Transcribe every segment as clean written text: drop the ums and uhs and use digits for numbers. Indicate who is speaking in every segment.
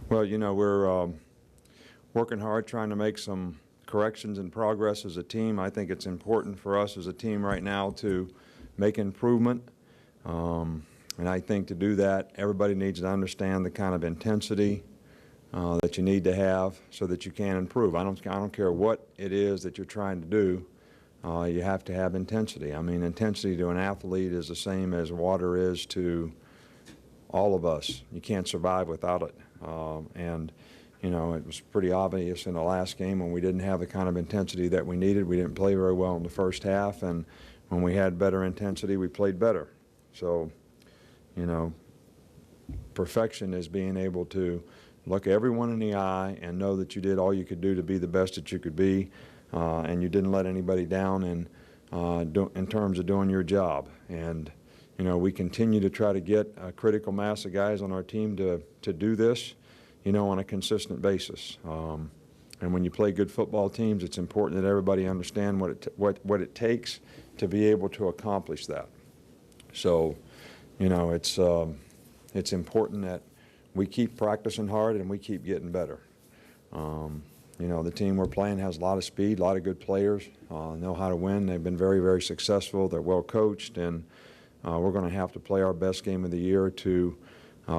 Speaker 1: Well, we're working hard trying to make some corrections and progress as a team. I think it's important for us as a team right now to make improvement. And I think to do that, everybody needs to understand the kind of intensity that you need to have so that you can improve. I don't care what it is that you're trying to do. You have to have intensity. I mean, intensity to an athlete is the same as water is to all of us. You can't survive without it. And it was pretty obvious in the last game when we didn't have the kind of intensity that we needed. We didn't play very well in the first half, and when we had better intensity, we played better. So, perfection is being able to look everyone in the eye and know that you did all you could do to be the best that you could be, and you didn't let anybody down in terms of doing your job. And we continue to try to get a critical mass of guys on our team to do this, on a consistent basis. And when you play good football teams, it's important that everybody understand what it takes to be able to accomplish that. So, it's important that we keep practicing hard and we keep getting better. The team we're playing has a lot of speed, a lot of good players, know how to win. They've been very, very successful. They're well coached, and we're going to have to play our best game of the year to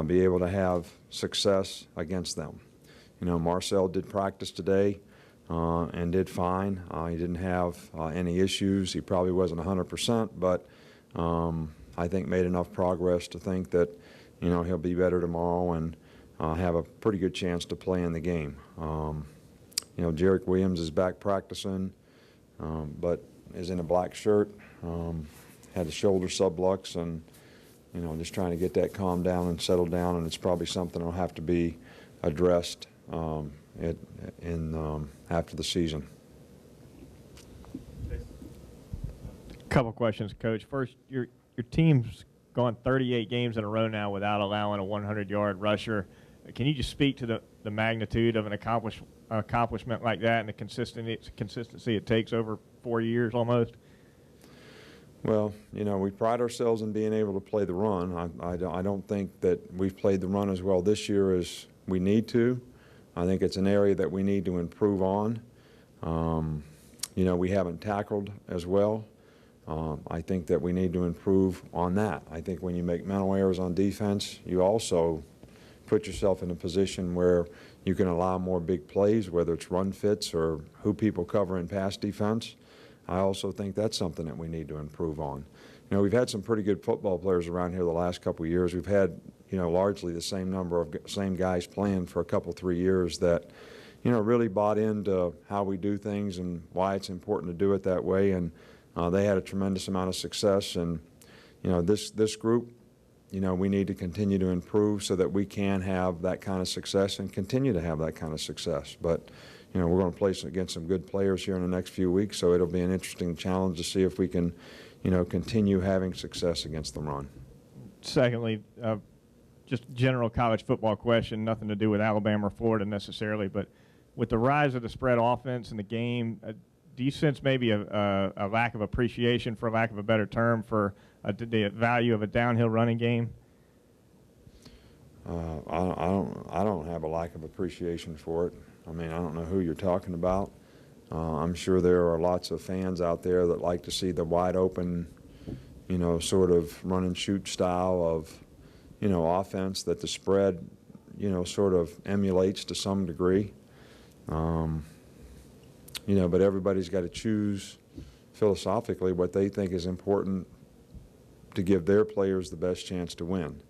Speaker 1: be able to have success against them. Marcel did practice today and did fine. He didn't have any issues. He probably wasn't 100%, but I think made enough progress to think that he'll be better tomorrow and have a pretty good chance to play in the game. Jarek Williams is back practicing, but is in a black shirt. Had the shoulder sublux, and just trying to get that calmed down and settled down, and it's probably something that'll have to be addressed after the season.
Speaker 2: Couple questions, Coach. First, your team's gone 38 games in a row now without allowing a 100-yard rusher. Can you just speak to the magnitude of an accomplishment like that and the consistency it takes over 4 years almost?
Speaker 1: Well, we pride ourselves in being able to play the run. I don't think that we've played the run as well this year as we need to. I think it's an area that we need to improve on. We haven't tackled as well. I think that we need to improve on that. I think when you make mental errors on defense, you also put yourself in a position where you can allow more big plays, whether it's run fits or who people cover in pass defense. I also think that's something that we need to improve on. We've had some pretty good football players around here the last couple of years. We've had, largely the same number of same guys playing for a couple, 3 years that, really bought into how we do things and why it's important to do it that way. And they had a tremendous amount of success. And, this group, we need to continue to improve so that we can have that kind of success and continue to have that kind of success. But, we're going to play against some good players here in the next few weeks, so it'll be an interesting challenge to see if we can, continue having success against the run.
Speaker 2: Secondly, just general college football question, nothing to do with Alabama or Florida necessarily, but with the rise of the spread offense in the game, do you sense maybe a lack of appreciation, for lack of a better term, for the value of a downhill running game?
Speaker 1: I don't have a lack of appreciation for it. I mean, I don't know who you're talking about. I'm sure there are lots of fans out there that like to see the wide open, sort of run and shoot style of, offense that the spread, sort of emulates to some degree. But everybody's got to choose philosophically what they think is important to give their players the best chance to win.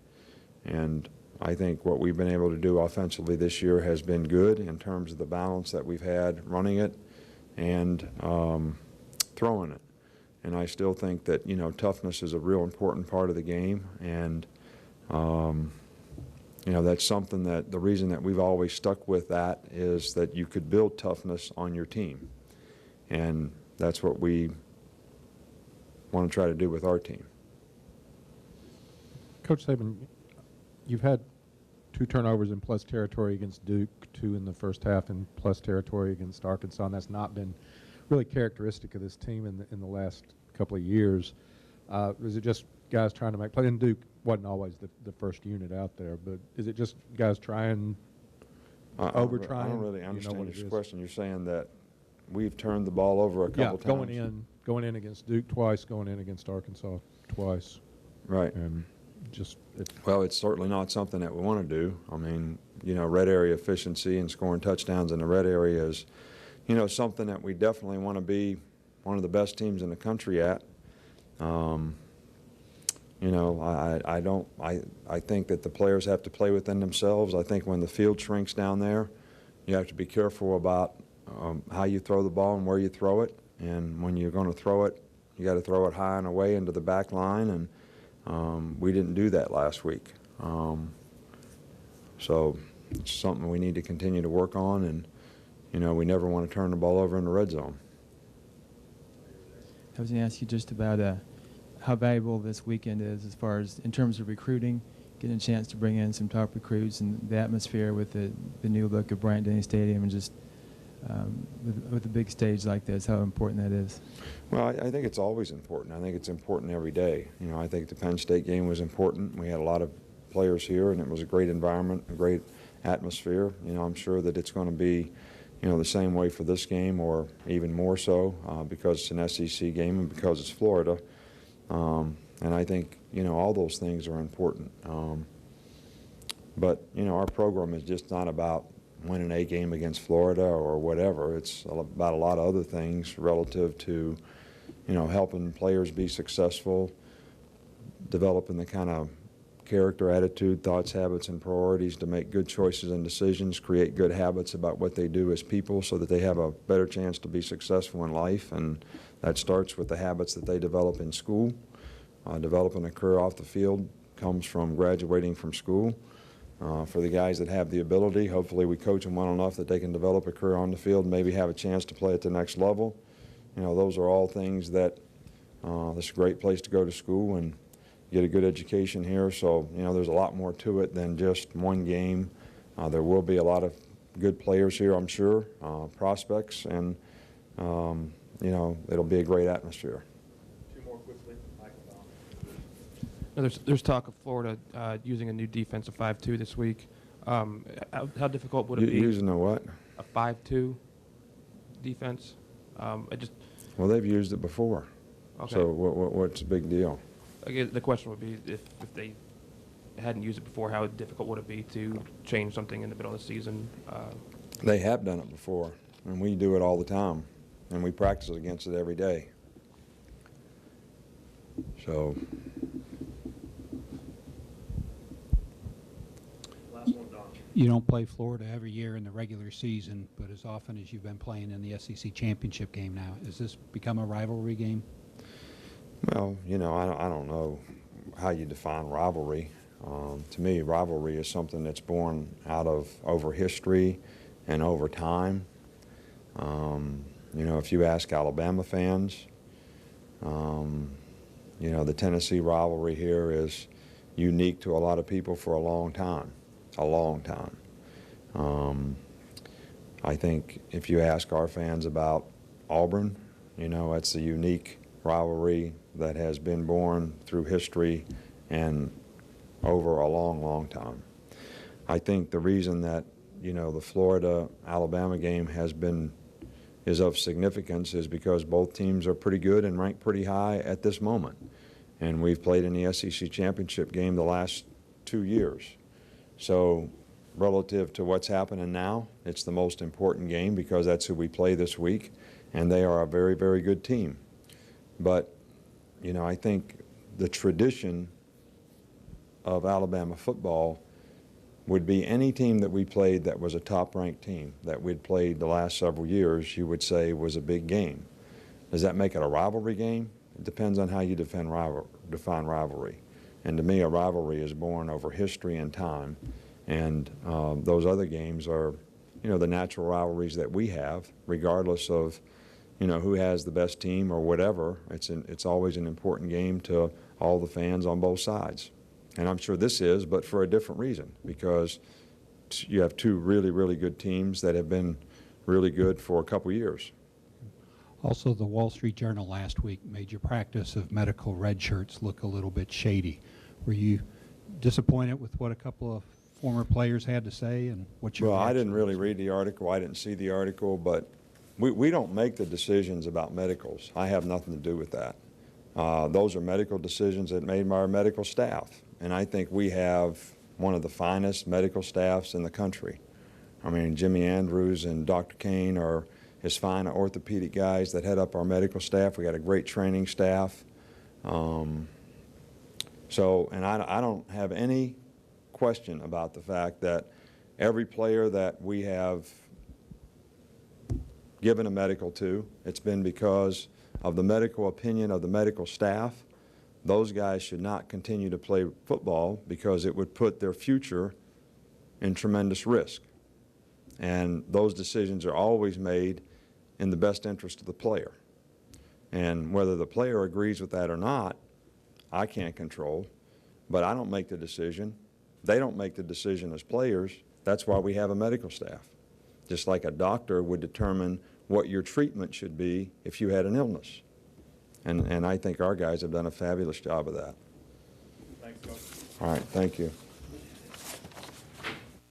Speaker 1: And I think what we've been able to do offensively this year has been good in terms of the balance that we've had running it and throwing it. And I still think that, toughness is a real important part of the game. And, that's something that the reason that we've always stuck with that is that you could build toughness on your team. And that's what we want to try to do with our team.
Speaker 3: Coach Saban, you've had 2 turnovers in plus territory against Duke, 2 in the first half in plus territory against Arkansas, and that's not been really characteristic of this team in the last couple of years. Is it just guys trying to make play? And Duke wasn't always the first unit out there, but is it just guys trying Overtrying?
Speaker 1: I don't really
Speaker 3: You know
Speaker 1: understand
Speaker 3: what it
Speaker 1: your
Speaker 3: is?
Speaker 1: question. You're saying that we've turned the ball over a couple times?
Speaker 3: Yeah, going in against Duke twice, going in against Arkansas twice.
Speaker 1: Right.
Speaker 3: And just
Speaker 1: Well, it's certainly not something that we want to do. I mean, you know, red area efficiency and scoring touchdowns in the red area is, you know, something that we definitely want to be one of the best teams in the country at. You know, I think that the players have to play within themselves. I think when the field shrinks down there, you have to be careful about how you throw the ball and where you throw it. And when you're going to throw it, you got to throw it high and away into the back line. And we didn't do that last week. So it's something we need to continue to work on. And, you know, we never want to turn the ball over in the red zone.
Speaker 4: I was going to ask you just about how valuable this weekend is as far as in terms of recruiting, getting a chance to bring in some top recruits and the atmosphere with the new look of Bryant-Denny Stadium and just with a big stage like this, how important that is.
Speaker 1: Well, I think it's always important. I think it's important every day. You know, I think the Penn State game was important. We had a lot of players here, and it was a great environment, a great atmosphere. You know, I'm sure that it's going to be, you know, the same way for this game or even more so because it's an SEC game and because it's Florida. And I think, you know, all those things are important. But, you know, our program is just not about winning a game against Florida or whatever. It's about a lot of other things relative to, you know, helping players be successful, developing the kind of character, attitude, thoughts, habits, and priorities to make good choices and decisions, create good habits about what they do as people so that they have a better chance to be successful in life. And that starts with the habits that they develop in school. Developing a career off the field comes from graduating from school. For the guys that have the ability, hopefully we coach them well enough that they can develop a career on the field and maybe have a chance to play at the next level. You know, those are all things that it's a great place to go to school and get a good education here. So, you know, there's a lot more to it than just one game. There will be a lot of good players here, I'm sure, prospects, and, you know, it'll be a great atmosphere.
Speaker 5: There's talk of Florida using a new defensive 5-2 this week. How difficult would it be?
Speaker 1: Using a what?
Speaker 5: A 5-2 defense.
Speaker 1: Well, they've used it before.
Speaker 5: Okay.
Speaker 1: So what's the big deal?
Speaker 5: Again, the question would be if they hadn't used it before, how difficult would it be to change something in the middle of the season?
Speaker 1: They have done it before, and we do it all the time, and we practice against it every day. So.
Speaker 6: You don't play Florida every year in the regular season, but as often as you've been playing in the SEC championship game now, has this become a rivalry game?
Speaker 1: Well, you know, I don't know how you define rivalry. To me, rivalry is something that's born out of over history and over time. You know, if you ask Alabama fans, you know, the Tennessee rivalry here is unique to a lot of people for a long time. A long time. I think if you ask our fans about Auburn, you know, it's a unique rivalry that has been born through history and over a long, long time. I think the reason that, you know, the Florida-Alabama game is of significance is because both teams are pretty good and ranked pretty high at this moment. And we've played in the SEC championship game the last 2 years. So relative to what's happening now, it's the most important game because that's who we play this week, and they are a very, very good team. But, you know, I think the tradition of Alabama football would be any team that we played that was a top-ranked team that we'd played the last several years, you would say was a big game. Does that make it a rivalry game? It depends on how you define rivalry. And to me, a rivalry is born over history and time. And those other games are, you know, the natural rivalries that we have, regardless of, you know, who has the best team or whatever. It's always an important game to all the fans on both sides. And I'm sure this is, but for a different reason, because you have two really, really good teams that have been really good for a couple years.
Speaker 6: Also, the Wall Street Journal last week made your practice of medical red shirts look a little bit shady. Were you disappointed with what a couple of former players had to say, and what's your
Speaker 1: Well, I
Speaker 6: reaction
Speaker 1: didn't
Speaker 6: to
Speaker 1: really
Speaker 6: this?
Speaker 1: read the article. I didn't see the article, but we don't make the decisions about medicals. I have nothing to do with that. Those are medical decisions that made by our medical staff, and I think we have one of the finest medical staffs in the country. I mean, Jimmy Andrews and Dr. Kane are as fine orthopedic guys that head up our medical staff. We got a great training staff. And I don't have any question about the fact that every player that we have given a medical to, it's been because of the medical opinion of the medical staff. Those guys should not continue to play football because it would put their future in tremendous risk. And those decisions are always made in the best interest of the player. And whether the player agrees with that or not, I can't control, but I don't make the decision. They don't make the decision as players. That's why we have a medical staff. Just like a doctor would determine what your treatment should be if you had an illness. And I think our guys have done a fabulous job of that.
Speaker 2: Thanks, Coach.
Speaker 1: All right, thank you.